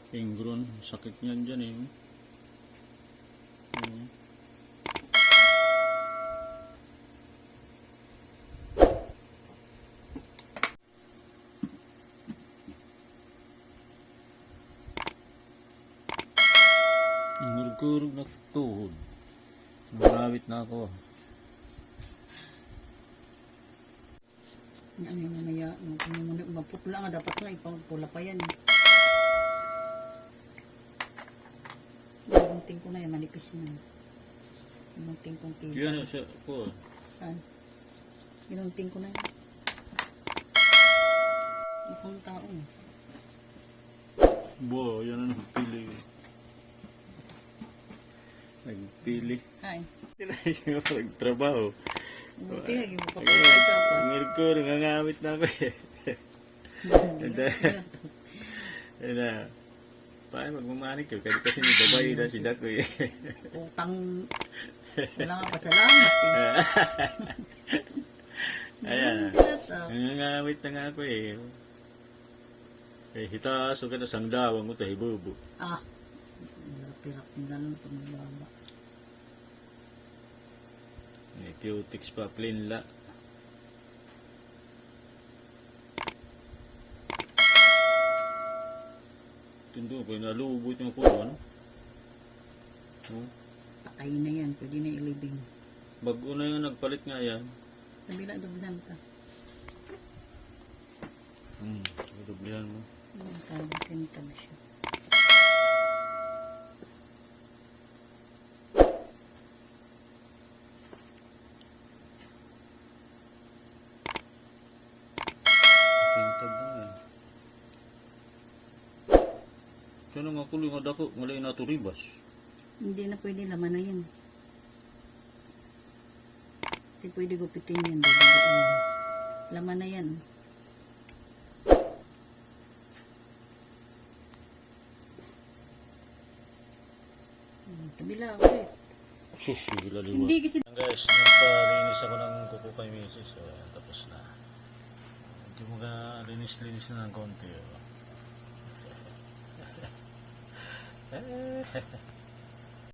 Ingron, sakit niyan dyan eh. Nangurug-urug na tuhod. Nangarawit na ako. Ano yung mamaya, maputla nga, dapat nga ipapula pa yan. Ginunting ko na yan, manipis na. Ginunting kong kilo. Yan siya po. Ginunting ko na yan. Mukhang tao. Bo, yan ang nagpili. Nagpili. Ay. Sila siya nagtrabaho. Buti nga, gipapapagay ka pa. Nangurug-urug, nangamit na ako eh. Na, paano magmamanik ka? Kasi may babae na si Dako eh. Utang. Wala nga pasalamat eh. Ayan. Nangamit na nga ako eh. Eh, hitaso ka na sang dawang ko tayo bubo. Ah. Pirak na lang itong baba. May cutics pa, plain la. Tundo ko, nalubot yung kulo, ano? Patay na yan, pwede na ilibing. Bago na yung nagpalit nga yan. Nabila, dublihan ka. Dublihan mo. Parang pinta na siya. Kintab na yan. Kaya nga kulo yung dako, malay na ito ribas. Hindi na pwede, laman na yan. Hindi pwede gupitin yan. Laman na yan. Kabila ulit. Sus, gila liwa. Hindi kasi... Guys, nagpalinis ako ng kuko kay Mrs. So, tapos na. Hindi mo ka linis-linis na ng konti. Oh.